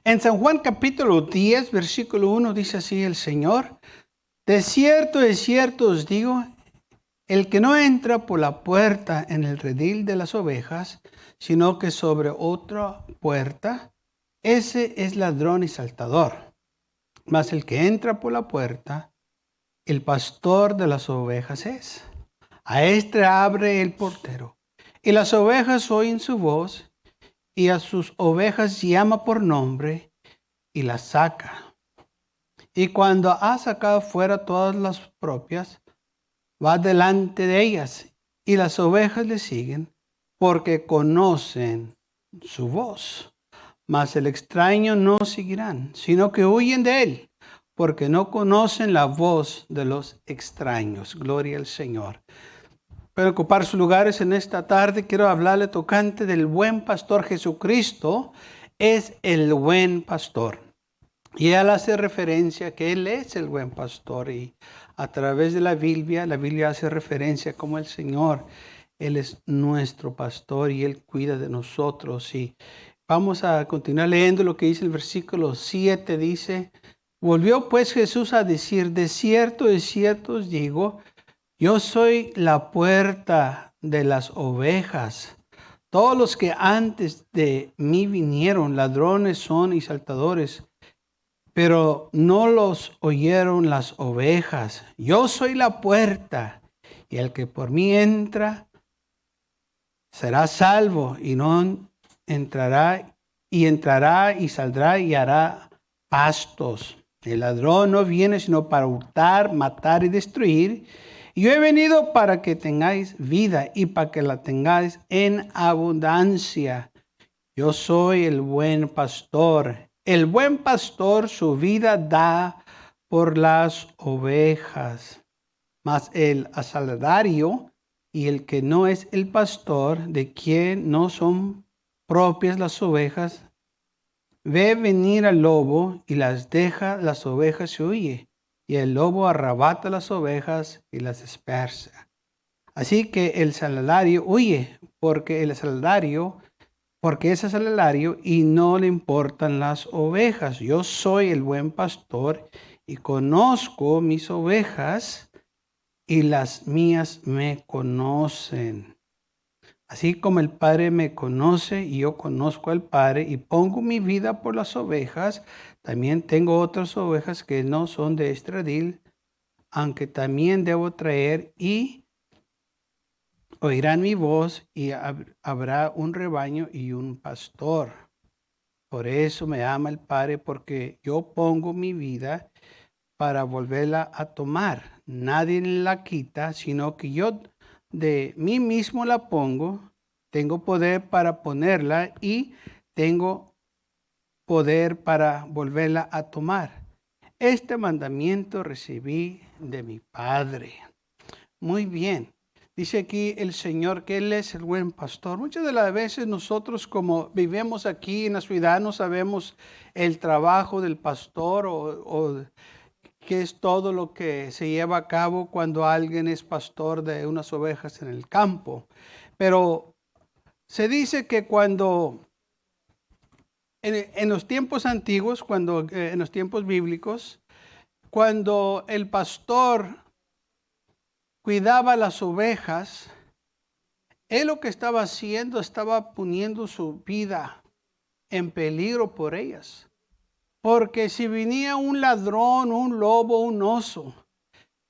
En San Juan capítulo 10, versículo 1 dice así el Señor: de cierto os digo, el que no entra por la puerta en el redil de las ovejas, sino que sobre otra puerta, ese es ladrón y saltador. Mas el que entra por la puerta, el pastor de las ovejas es. A este abre el portero, y las ovejas oyen su voz, y a sus ovejas llama por nombre, y las saca. Y cuando ha sacado fuera todas las propias, va delante de ellas, y las ovejas le siguen, porque conocen su voz. Mas el extraño no seguirán, sino que huyen de él, porque no conocen la voz de los extraños. Gloria al Señor. Para ocupar sus lugares en esta tarde, quiero hablarle tocante del buen pastor. Jesucristo es el buen pastor. Y él hace referencia a que él es el buen pastor. Y a través de la Biblia hace referencia como el Señor, él es nuestro pastor y él cuida de nosotros. Y vamos a continuar leyendo lo que dice el versículo 7. Dice: volvió pues Jesús a decir: de cierto os digo, yo soy la puerta de las ovejas. Todos los que antes de mí vinieron, ladrones son y saltadores, pero no los oyeron las ovejas. Yo soy la puerta, y el que por mí entra será salvo, y no entrará y saldrá y hará pastos. El ladrón no viene sino para hurtar, matar y destruir. Yo he venido para que tengáis vida y para que la tengáis en abundancia. Yo soy el buen pastor. El buen pastor su vida da por las ovejas. Mas el asalariado y el que no es el pastor, de quien no son propias las ovejas, ve venir al lobo y las deja las ovejas y huye. Y el lobo arrebata las ovejas y las dispersa. Así que el salariado huye, porque es asalariado y no le importan las ovejas. Yo soy el buen pastor y conozco mis ovejas, y las mías me conocen. Así como el Padre me conoce y yo conozco al Padre y pongo mi vida por las ovejas, también tengo otras ovejas que no son de este redil, aunque también debo traer, y oirán mi voz, y habrá un rebaño y un pastor. Por eso me ama el Padre, porque yo pongo mi vida para volverla a tomar. Nadie la quita, sino que yo de mí mismo la pongo. Tengo poder para ponerla y tengo poder para volverla a tomar. Este mandamiento recibí de mi Padre. Muy bien. Dice aquí el Señor que Él es el buen pastor. Muchas de las veces nosotros, como vivimos aquí en la ciudad, no sabemos el trabajo del pastor o qué es todo lo que se lleva a cabo cuando alguien es pastor de unas ovejas en el campo. Pero se dice que cuando, en los tiempos antiguos, en los tiempos bíblicos, cuando el pastor cuidaba las ovejas, él lo que estaba haciendo, estaba poniendo su vida en peligro por ellas. Porque si venía un ladrón, un lobo, un oso,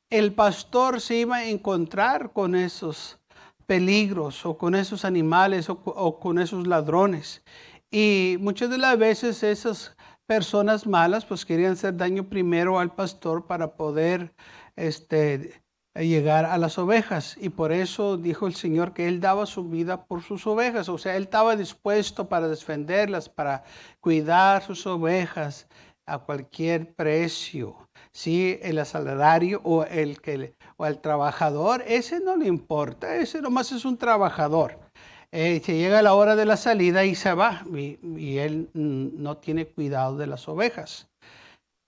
el pastor se iba a encontrar con esos peligros o con esos animales o con esos ladrones. Y muchas de las veces esas personas malas pues querían hacer daño primero al pastor para poder llegar a las ovejas. Y por eso dijo el Señor que Él daba su vida por sus ovejas. O sea, Él estaba dispuesto para defenderlas, para cuidar sus ovejas a cualquier precio. Sí, el asalariado o el trabajador, ese no le importa, ese nomás es un trabajador. Se llega la hora de la salida y se va, y él no tiene cuidado de las ovejas.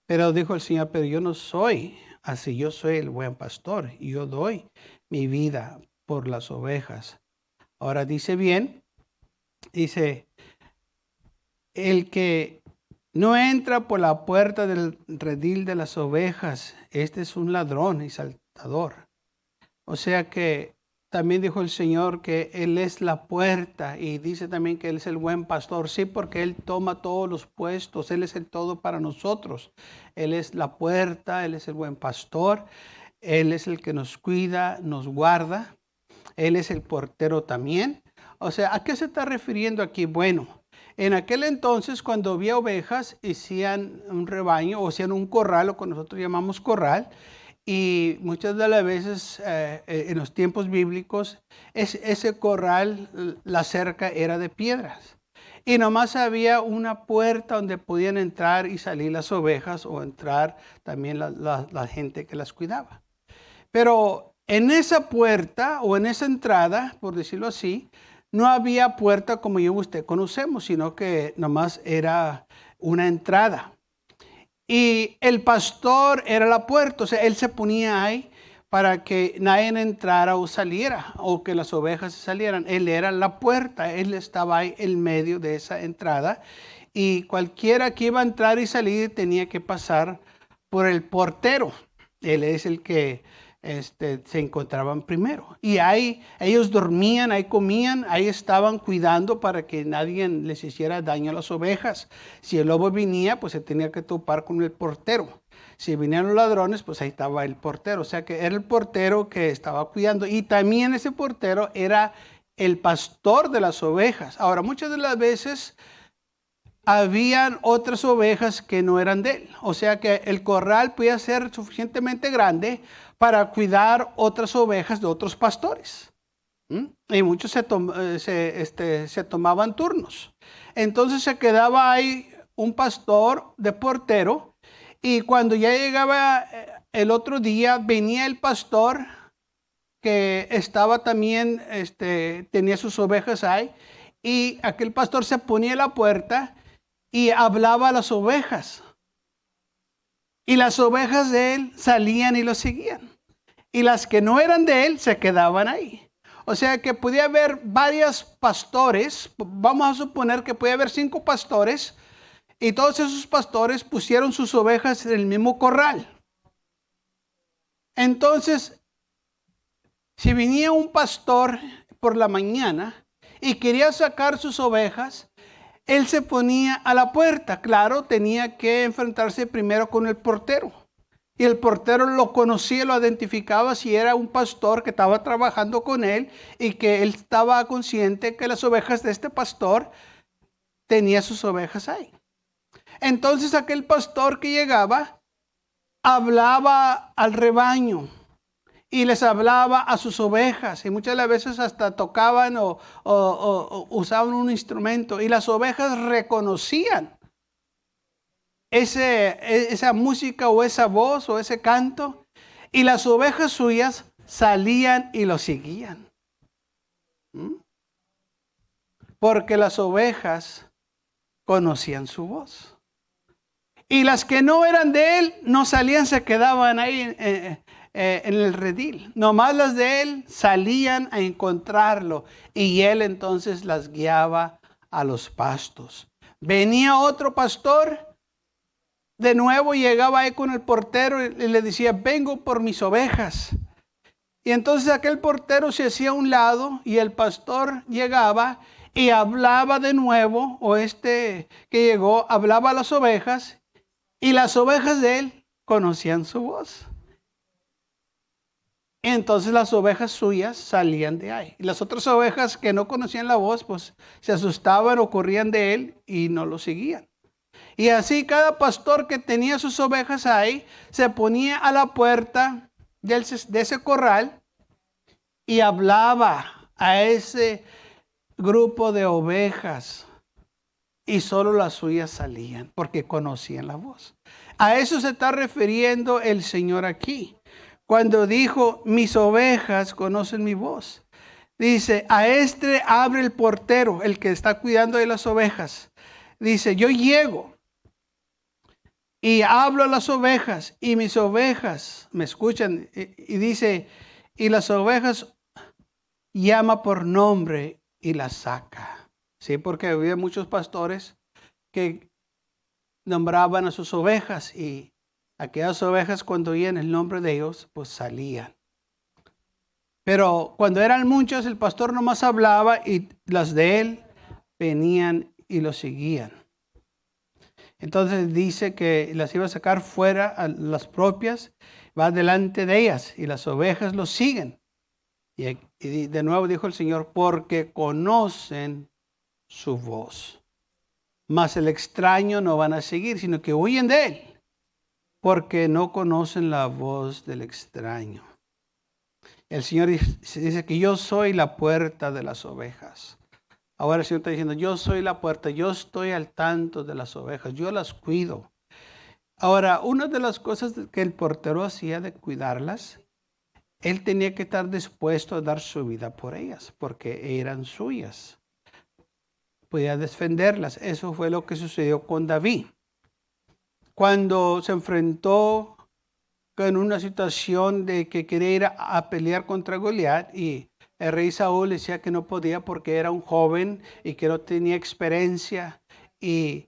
Pero dijo el Señor: pero yo no soy así, yo soy el buen pastor y yo doy mi vida por las ovejas. Ahora dice bien, dice, el que No entra por la puerta del redil de las ovejas. Este es un ladrón y saltador. O sea que también dijo el Señor que Él es la puerta y dice también que Él es el buen pastor. Sí, porque Él toma todos los puestos. Él es el todo para nosotros. Él es la puerta, Él es el buen pastor. Él es el que nos cuida, nos guarda. Él es el portero también. O sea, ¿a qué se está refiriendo aquí? Bueno, en aquel entonces cuando había ovejas, hacían un rebaño o hacían un corral, lo que nosotros llamamos corral. Y muchas de las veces en los tiempos bíblicos, ese corral, la cerca era de piedras. Y nomás había una puerta donde podían entrar y salir las ovejas o entrar también la gente que las cuidaba. Pero en esa puerta o en esa entrada, por decirlo así, no había puerta como yo y usted conocemos, sino que nomás era una entrada. Y el pastor era la puerta, o sea, él se ponía ahí para que nadie entrara o saliera, o que las ovejas salieran. Él era la puerta, él estaba ahí en medio de esa entrada. Y cualquiera que iba a entrar y salir tenía que pasar por el portero. Él es el que se encontraban primero. Y ahí ellos dormían, ahí comían, ahí estaban cuidando para que nadie les hiciera daño a las ovejas. Si el lobo venía, pues se tenía que topar con el portero. Si venían los ladrones, pues ahí estaba el portero. O sea que era el portero que estaba cuidando. Y también ese portero era el pastor de las ovejas. Ahora, muchas de las veces habían otras ovejas que no eran de él. O sea que el corral podía ser suficientemente grande para cuidar otras ovejas de otros pastores. Y muchos se tomaban turnos. Entonces se quedaba ahí un pastor de portero y cuando ya llegaba el otro día, venía el pastor que estaba también, tenía sus ovejas ahí, y aquel pastor se ponía a la puerta y hablaba a las ovejas. Y las ovejas de él salían y lo seguían. Y las que no eran de él se quedaban ahí. O sea que podía haber varios pastores. Vamos a suponer que podía haber 5 pastores. Y todos esos pastores pusieron sus ovejas en el mismo corral. Entonces, si venía un pastor por la mañana y quería sacar sus ovejas, él se ponía a la puerta. Claro, tenía que enfrentarse primero con el portero. Y el portero lo conocía, lo identificaba si era un pastor que estaba trabajando con él y que él estaba consciente que las ovejas de este pastor tenía sus ovejas ahí. Entonces aquel pastor que llegaba hablaba al rebaño y les hablaba a sus ovejas, y muchas de las veces hasta tocaban o usaban un instrumento, y las ovejas reconocían esa música o esa voz o ese canto, y las ovejas suyas salían y lo seguían. Porque las ovejas conocían su voz. Y las que no eran de él no salían, se quedaban ahí en el redil. Nomás las de él salían a encontrarlo y él entonces las guiaba a los pastos. Venía otro pastor, de nuevo llegaba ahí con el portero y le decía, vengo por mis ovejas. Y entonces aquel portero se hacía a un lado y el pastor llegaba y hablaba de nuevo, o que llegó, hablaba a las ovejas. Y las ovejas de él conocían su voz. Entonces las ovejas suyas salían de ahí. Y las otras ovejas que no conocían la voz, pues se asustaban o corrían de él y no lo seguían. Y así cada pastor que tenía sus ovejas ahí, se ponía a la puerta de ese corral y hablaba a ese grupo de ovejas. Y solo las suyas salían porque conocían la voz. A eso se está refiriendo el Señor aquí. Cuando dijo, mis ovejas conocen mi voz. Dice, a este abre el portero, el que está cuidando de las ovejas. Dice, yo llego y hablo a las ovejas y mis ovejas me escuchan. Y dice, y las ovejas llama por nombre y las saca. Sí, porque había muchos pastores que nombraban a sus ovejas y aquellas ovejas cuando oían el nombre de ellos, pues salían. Pero cuando eran muchas, el pastor nomás hablaba y las de él venían y lo seguían. Entonces dice que las iba a sacar fuera a las propias, va delante de ellas y las ovejas lo siguen. Y de nuevo dijo el Señor, porque conocen su voz. Mas el extraño no van a seguir, sino que huyen de él, porque no conocen la voz del extraño. El Señor dice que yo soy la puerta de las ovejas. Ahora el Señor está diciendo, yo soy la puerta, yo estoy al tanto de las ovejas, yo las cuido. Ahora, una de las cosas que el portero hacía de cuidarlas, él tenía que estar dispuesto a dar su vida por ellas, porque eran suyas. Podía defenderlas. Eso fue lo que sucedió con David. Cuando se enfrentó con una situación de que quería ir a pelear contra Goliat y el rey Saúl decía que no podía porque era un joven y que no tenía experiencia y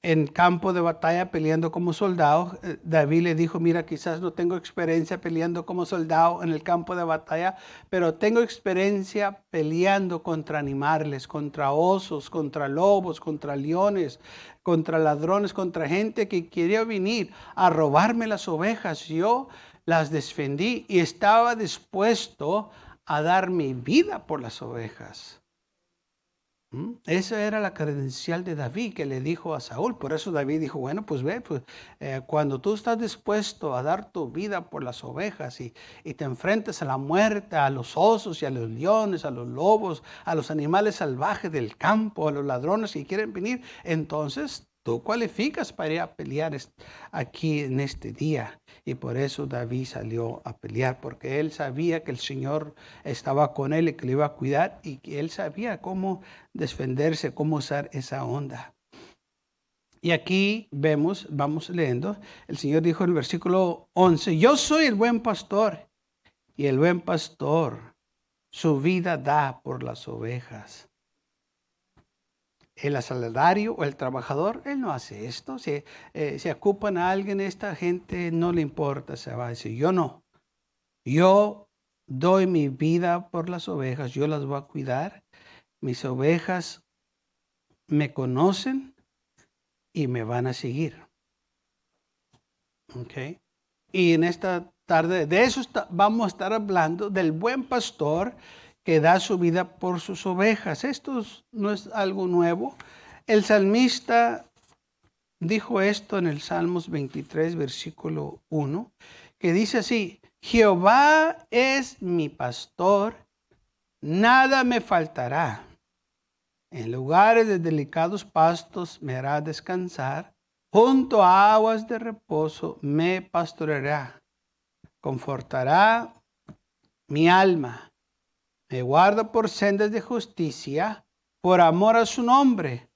en campo de batalla peleando como soldado. David le dijo, mira, quizás no tengo experiencia peleando como soldado en el campo de batalla, pero tengo experiencia peleando contra animales, contra osos, contra lobos, contra leones, contra ladrones, contra gente que quería venir a robarme las ovejas. Yo las defendí y estaba dispuesto a dar mi vida por las ovejas. Esa era la credencial de David que le dijo a Saúl. Por eso David dijo, bueno, pues ve, cuando tú estás dispuesto a dar tu vida por las ovejas y te enfrentas a la muerte, a los osos y a los leones, a los lobos, a los animales salvajes del campo, a los ladrones que quieren venir, entonces tú cualificas para ir a pelear aquí en este día. Y por eso David salió a pelear, porque él sabía que el Señor estaba con él y que le iba a cuidar y que él sabía cómo defenderse, cómo usar esa onda. Y aquí vamos leyendo, el Señor dijo en el versículo 11, yo soy el buen pastor y el buen pastor su vida da por las ovejas. El asalariado o el trabajador, él no hace esto. Si ocupan a alguien, esta gente no le importa, se va a decir, yo no. Yo doy mi vida por las ovejas, yo las voy a cuidar. Mis ovejas me conocen y me van a seguir. Okay. Y en esta tarde, de eso vamos a estar hablando, del buen pastor que da su vida por sus ovejas. Esto no es algo nuevo. El salmista dijo esto en el Salmos 23, versículo 1, que dice así, Jehová es mi pastor, nada me faltará. En lugares de delicados pastos me hará descansar, junto a aguas de reposo me pastoreará, confortará mi alma, me guarda por sendas de justicia, por amor a su nombre.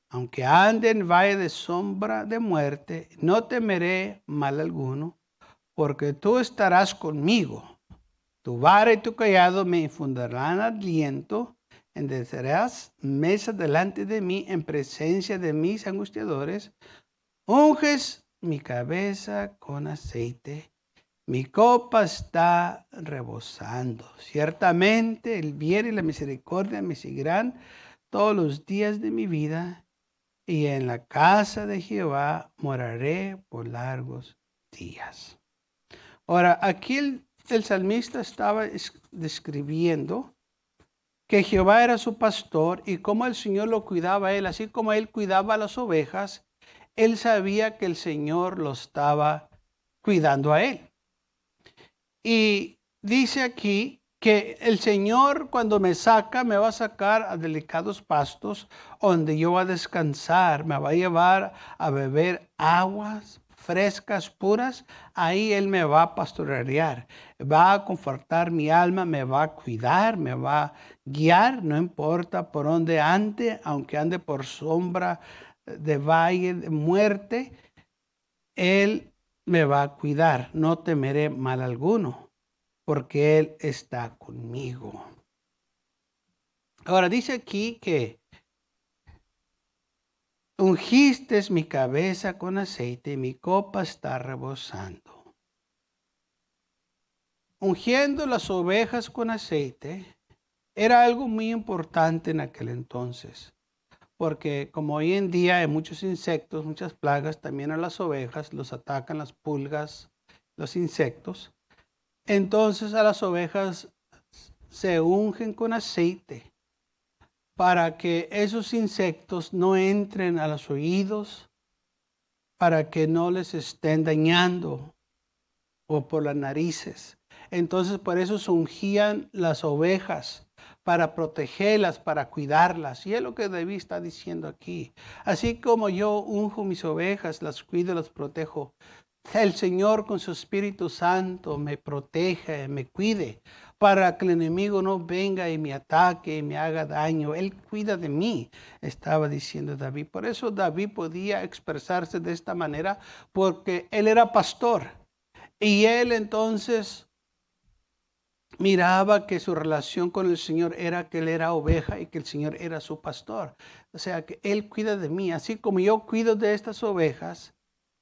Aunque ande en valle de sombra de muerte, no temeré mal alguno, porque tú estarás conmigo. Tu vara y tu callado me infundirán aliento. Enderezarás mesa delante de mí en presencia de mis angustiadores. Unges mi cabeza con aceite. Mi copa está rebosando. Ciertamente el bien y la misericordia me seguirán todos los días de mi vida, y en la casa de Jehová moraré por largos días. Ahora, aquí el salmista estaba describiendo que Jehová era su pastor y cómo el Señor lo cuidaba a él, así como él cuidaba a las ovejas, él sabía que el Señor lo estaba cuidando a él. Y dice aquí que el Señor cuando me saca, me va a sacar a delicados pastos donde yo voy a descansar, me va a llevar a beber aguas frescas, puras. Ahí Él me va a pastorear, va a confortar mi alma, me va a cuidar, me va a guiar, no importa por dónde ande, aunque ande por sombra de valle de muerte, Él me va a cuidar, no temeré mal alguno, porque Él está conmigo. Ahora dice aquí que ungiste mi cabeza con aceite y mi copa está rebosando. Ungiendo las ovejas con aceite era algo muy importante en aquel entonces, porque como hoy en día hay muchos insectos, muchas plagas, también a las ovejas los atacan las pulgas, los insectos. Entonces a las ovejas se ungen con aceite para que esos insectos no entren a los oídos, para que no les estén dañando o por las narices. Entonces por eso se ungían las ovejas, para protegerlas, para cuidarlas. Y es lo que David está diciendo aquí. Así como yo unjo mis ovejas, las cuido, las protejo, el Señor con su Espíritu Santo me protege, me cuide, para que el enemigo no venga y me ataque y me haga daño. Él cuida de mí, estaba diciendo David. Por eso David podía expresarse de esta manera, porque él era pastor. Y él entonces miraba que su relación con el Señor era que él era oveja y que el Señor era su pastor. O sea, que él cuida de mí. Así como yo cuido de estas ovejas,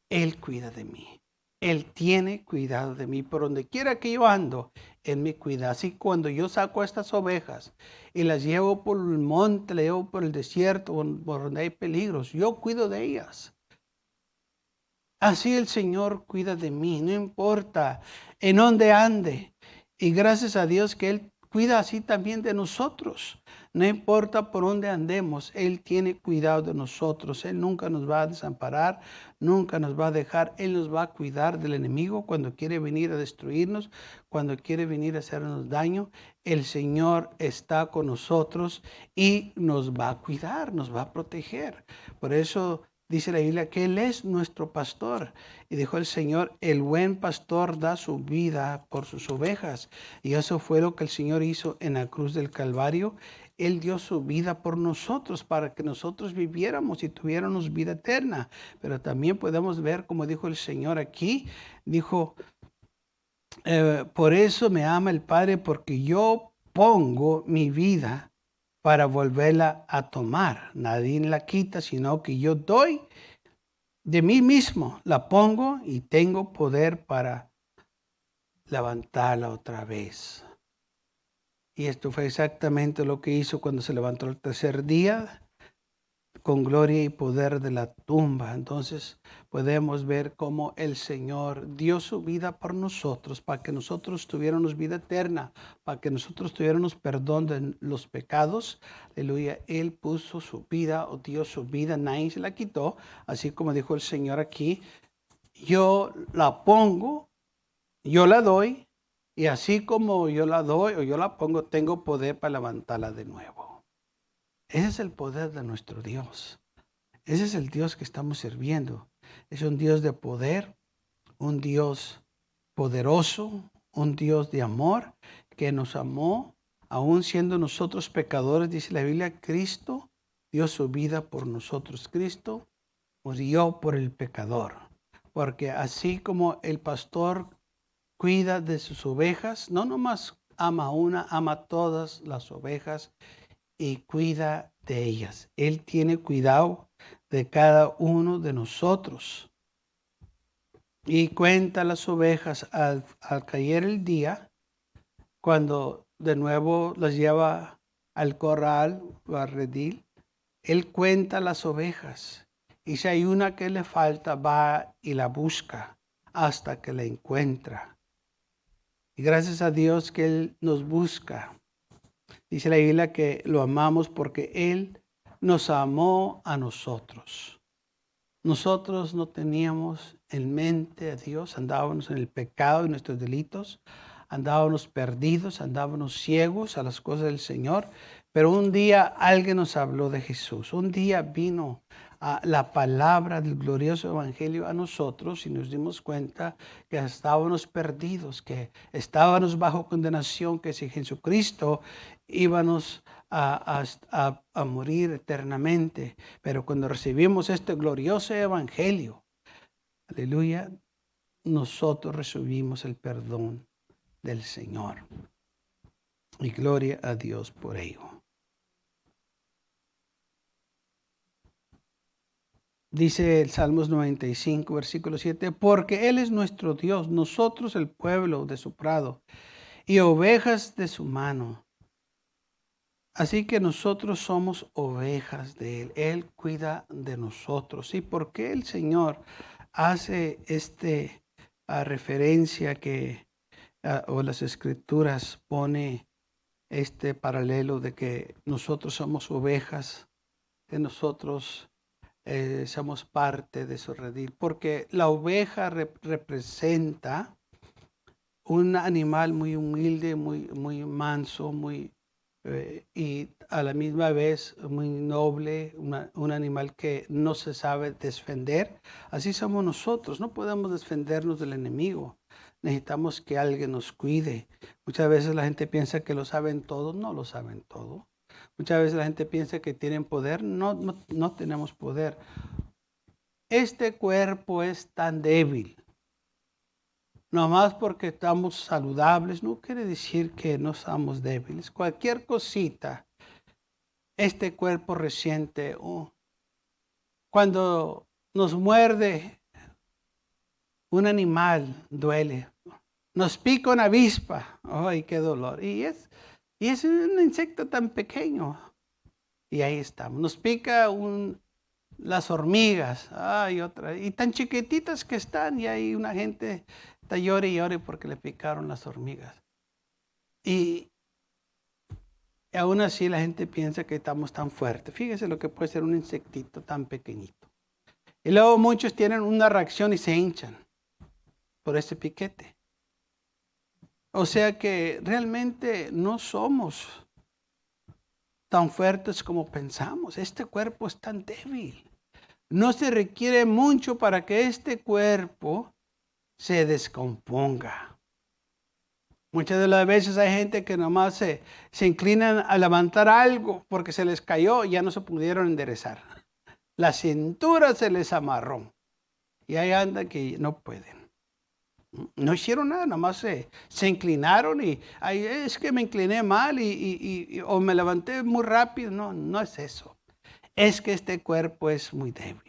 él cuida de mí. Él tiene cuidado de mí. Por donde quiera que yo ando, Él me cuida. Así cuando yo saco a estas ovejas y las llevo por el monte, las llevo por el desierto, por donde hay peligros, yo cuido de ellas. Así el Señor cuida de mí, no importa en dónde ande. Y gracias a Dios que Él cuida así también de nosotros. No importa por dónde andemos, Él tiene cuidado de nosotros. Él nunca nos va a desamparar, nunca nos va a dejar. Él nos va a cuidar del enemigo cuando quiere venir a destruirnos, cuando quiere venir a hacernos daño. El Señor está con nosotros y nos va a cuidar, nos va a proteger. Por eso dice la Biblia que Él es nuestro pastor. Y dijo el Señor, el buen pastor da su vida por sus ovejas. Y eso fue lo que el Señor hizo en la cruz del Calvario. Él dio su vida por nosotros para que nosotros viviéramos y tuviéramos vida eterna. Pero también podemos ver, como dijo el Señor aquí, dijo, por eso me ama el Padre, porque yo pongo mi vida para volverla a tomar. Nadie la quita, sino que yo doy de mí mismo, la pongo y tengo poder para levantarla otra vez. Y esto fue exactamente lo que hizo cuando se levantó el tercer día, con gloria y poder de la tumba. Entonces podemos ver cómo el Señor dio su vida por nosotros, para que nosotros tuviéramos vida eterna, para que nosotros tuviéramos perdón de los pecados. Aleluya. Él puso su vida o dio su vida, nadie se la quitó. Así como dijo el Señor aquí, yo la pongo, yo la doy, y así como yo la doy o yo la pongo, tengo poder para levantarla de nuevo. Ese es el poder de nuestro Dios. Ese es el Dios que estamos sirviendo. Es un Dios de poder, un Dios poderoso, un Dios de amor que nos amó, aún siendo nosotros pecadores, dice la Biblia, Cristo dio su vida por nosotros. Cristo murió por el pecador. Porque así como el pastor cuida de sus ovejas, no nomás ama una, ama todas las ovejas y cuida de ellas. Él tiene cuidado de cada uno de nosotros. Y cuenta las ovejas al caer el día, cuando de nuevo las lleva al corral o al redil. Él cuenta las ovejas. Y si hay una que le falta, va y la busca hasta que la encuentra. Y gracias a Dios que Él nos busca. Dice la Biblia que lo amamos porque Él nos amó a nosotros. Nosotros no teníamos en mente a Dios, andábamos en el pecado y nuestros delitos, andábamos perdidos, andábamos ciegos a las cosas del Señor, pero un día alguien nos habló de Jesús, un día vino la palabra del glorioso evangelio a nosotros y nos dimos cuenta que estábamos perdidos, que estábamos bajo condenación, que si Jesucristo íbamos a morir eternamente. Pero cuando recibimos este glorioso evangelio, aleluya, nosotros recibimos el perdón del Señor. Y gloria a Dios por ello. Dice el Salmos 95, versículo 7, porque Él es nuestro Dios, nosotros el pueblo de su prado y ovejas de su mano. Así que nosotros somos ovejas de Él. Él cuida de nosotros. ¿Y por qué el Señor hace referencia que, o las Escrituras pone este paralelo de que nosotros somos ovejas, que nosotros somos parte de su redil? Porque la oveja representa un animal muy humilde, muy manso, y a la misma vez muy noble, un animal que no se sabe defender. Así somos nosotros, no podemos defendernos del enemigo. Necesitamos que alguien nos cuide. Muchas veces la gente piensa que lo saben todo, no lo saben todo. Muchas veces la gente piensa que tienen poder, no tenemos poder. Este cuerpo es tan débil. Nomás porque estamos saludables no quiere decir que no somos débiles. Cualquier cosita, este cuerpo resiente. Cuando nos muerde un animal, duele. Nos pica una avispa, ¡ay, qué dolor! Y es un insecto tan pequeño. Y ahí estamos. Nos pica las hormigas, y tan chiquititas que están, y hay una gente está llore y llore porque le picaron las hormigas. Y aún así la gente piensa que estamos tan fuertes. Fíjese lo que puede ser un insectito tan pequeñito. Y luego muchos tienen una reacción y se hinchan por ese piquete. O sea que realmente no somos tan fuertes como pensamos. Este cuerpo es tan débil. No se requiere mucho para que este cuerpo se descomponga. Muchas de las veces hay gente que nomás se inclinan a levantar algo porque se les cayó y ya no se pudieron enderezar. La cintura se les amarró y ahí anda que no pueden. No hicieron nada, nomás se inclinaron y es que me incliné mal o me levanté muy rápido. No es eso. Es que este cuerpo es muy débil.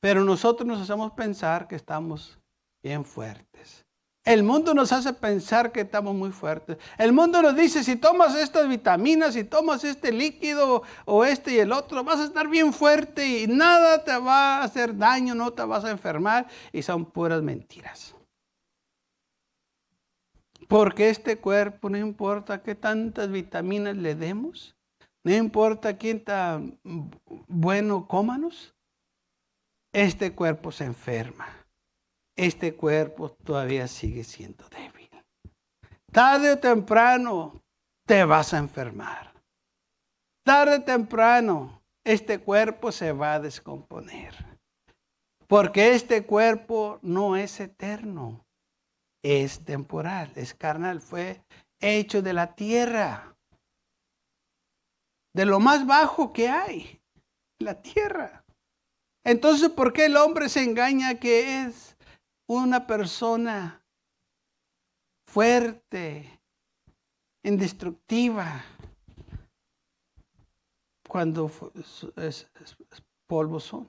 Pero nosotros nos hacemos pensar que estamos bien fuertes. El mundo nos hace pensar que estamos muy fuertes. El mundo nos dice, si tomas estas vitaminas, si tomas este líquido o este y el otro, vas a estar bien fuerte y nada te va a hacer daño, no te vas a enfermar. Y son puras mentiras. Porque este cuerpo, no importa qué tantas vitaminas le demos, no importa quién tan bueno cómanos, este cuerpo se enferma. Este cuerpo todavía sigue siendo débil. Tarde o temprano te vas a enfermar. Tarde o temprano este cuerpo se va a descomponer. Porque este cuerpo no es eterno, es temporal, es carnal, fue hecho de la tierra, de lo más bajo que hay, la tierra. Entonces, ¿por qué el hombre se engaña que es una persona fuerte, indestructiva, cuando polvo son?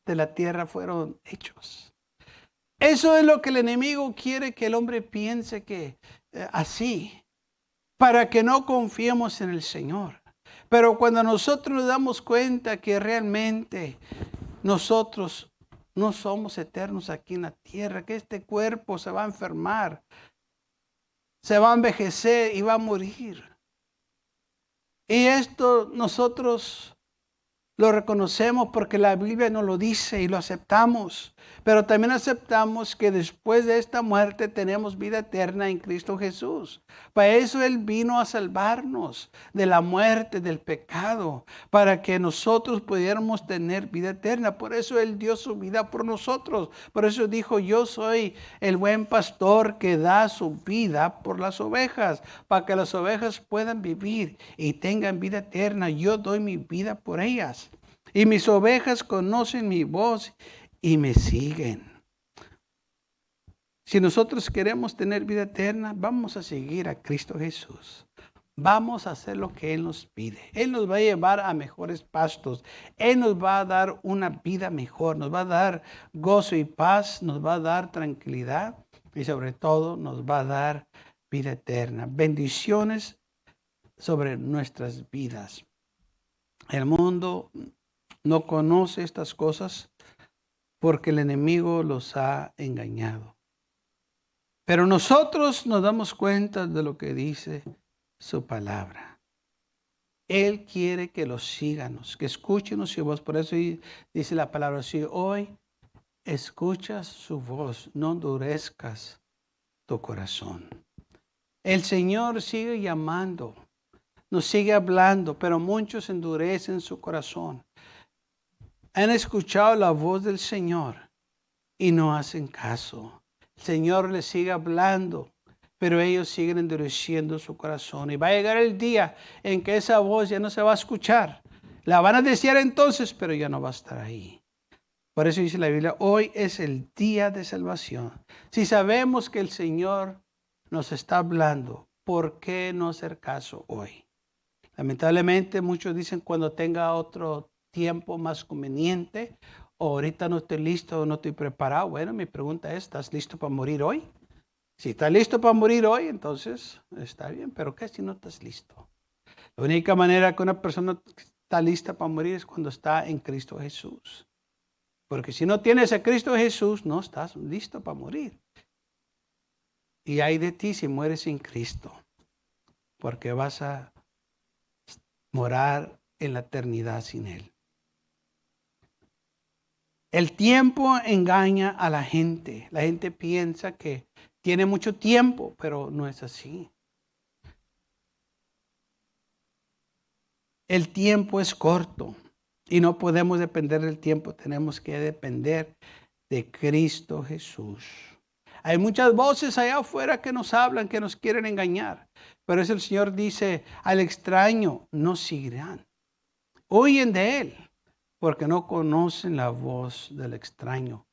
De la tierra fueron hechos. Eso es lo que el enemigo quiere que el hombre piense que así, para que no confiemos en el Señor. Pero cuando nosotros nos damos cuenta que realmente nosotros no somos eternos aquí en la tierra, que este cuerpo se va a enfermar, se va a envejecer y va a morir. Y esto nosotros lo reconocemos porque la Biblia nos lo dice y lo aceptamos. Pero también aceptamos que después de esta muerte tenemos vida eterna en Cristo Jesús. Para eso Él vino a salvarnos de la muerte, del pecado, para que nosotros pudiéramos tener vida eterna. Por eso Él dio su vida por nosotros. Por eso dijo, yo soy el buen pastor que da su vida por las ovejas, para que las ovejas puedan vivir y tengan vida eterna. Yo doy mi vida por ellas. Y mis ovejas conocen mi voz y me siguen. Si nosotros queremos tener vida eterna, vamos a seguir a Cristo Jesús. vamos a hacer lo que Él nos pide. Él nos va a llevar a mejores pastos. Él nos va a dar una vida mejor. Nos va a dar gozo y paz. Nos va a dar tranquilidad. Y sobre todo nos va a dar vida eterna. Bendiciones sobre nuestras vidas. El mundo no conoce estas cosas porque el enemigo los ha engañado. Pero nosotros nos damos cuenta de lo que dice su palabra. Él quiere que los síganos, que escuchen su voz. Por eso dice la palabra, si hoy escuchas su voz, no endurezcas tu corazón. El Señor sigue llamando, nos sigue hablando, pero muchos endurecen su corazón. Han escuchado la voz del Señor y no hacen caso. El Señor les sigue hablando, pero ellos siguen endureciendo su corazón. Y va a llegar el día en que esa voz ya no se va a escuchar. La van a desear entonces, pero ya no va a estar ahí. Por eso dice la Biblia, hoy es el día de salvación. Si sabemos que el Señor nos está hablando, ¿por qué no hacer caso hoy? Lamentablemente muchos dicen cuando tenga otro tiempo más conveniente, o ahorita no estoy listo o no estoy preparado. Bueno, mi pregunta es, ¿estás listo para morir hoy? Si estás listo para morir hoy, entonces está bien, pero ¿qué si no estás listo? La única manera que una persona está lista para morir es cuando está en Cristo Jesús. Porque si no tienes a Cristo Jesús, no estás listo para morir. Y hay de ti si mueres sin Cristo, porque vas a morar en la eternidad sin Él. El tiempo engaña a la gente. La gente piensa que tiene mucho tiempo, pero no es así. El tiempo es corto y no podemos depender del tiempo. Tenemos que depender de Cristo Jesús. Hay muchas voces allá afuera que nos hablan, que nos quieren engañar. Pero eso el Señor dice, al extraño no seguirán. Huyen de Él, porque no conocen la voz del extraño.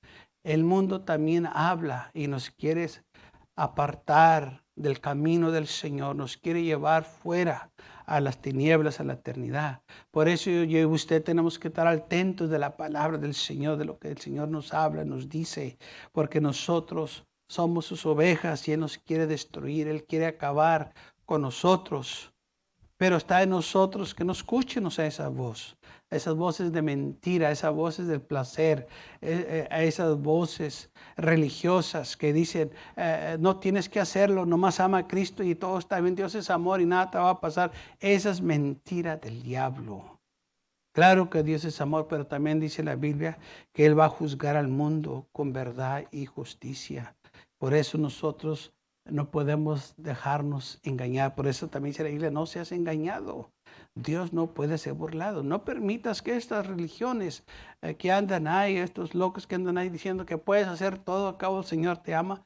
El mundo también habla y nos quiere apartar del camino del Señor, nos quiere llevar fuera a las tinieblas, a la eternidad. Por eso yo y usted tenemos que estar atentos de la palabra del Señor, de lo que el Señor nos habla, nos dice, porque nosotros somos sus ovejas y Él nos quiere destruir, Él quiere acabar con nosotros. Pero está en nosotros que no escuchemos a esa voz, a esas voces de mentira, a esas voces del placer, a esas voces religiosas que dicen, no tienes que hacerlo, nomás ama a Cristo y todo está bien, Dios es amor y nada te va a pasar. Esa es mentira del diablo. Claro que Dios es amor, pero también dice la Biblia que Él va a juzgar al mundo con verdad y justicia. Por eso nosotros no podemos dejarnos engañar. Por eso también dice la Biblia, no seas engañado. Dios no puede ser burlado. No permitas que estas religiones que andan ahí, estos locos que andan ahí diciendo que puedes hacer todo, a cabo el Señor te ama.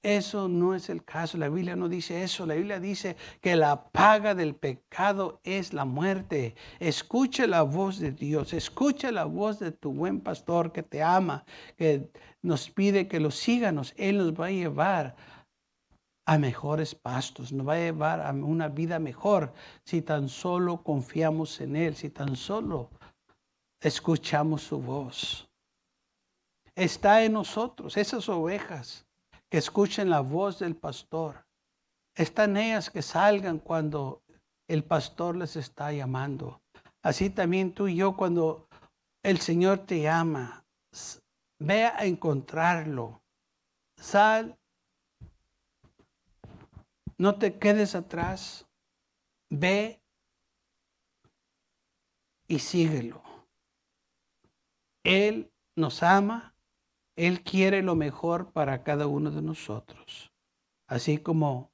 Eso no es el caso. La Biblia no dice eso. La Biblia dice que la paga del pecado es la muerte. Escucha la voz de Dios. Escucha la voz de tu buen pastor que te ama, que nos pide que lo sigamos. Él nos va a llevar a mejores pastos. Nos va a llevar a una vida mejor si tan solo confiamos en Él, si tan solo escuchamos su voz. Está en nosotros, esas ovejas que escuchen la voz del pastor. Están ellas que salgan cuando el pastor les está llamando. Así también tú y yo, cuando el Señor te llama, ve a encontrarlo. Sal, no te quedes atrás. Ve y síguelo. Él nos ama. Él quiere lo mejor para cada uno de nosotros. Así como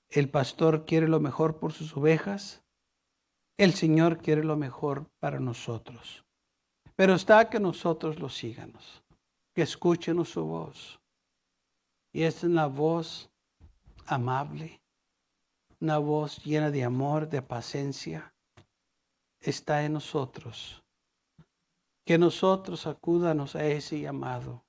el pastor quiere lo mejor por sus ovejas, el Señor quiere lo mejor para nosotros. Pero está que nosotros lo sigamos, que escuchen su voz. Y es una voz amable, una voz llena de amor, de paciencia. Está en nosotros. Que nosotros acúdanos a ese llamado.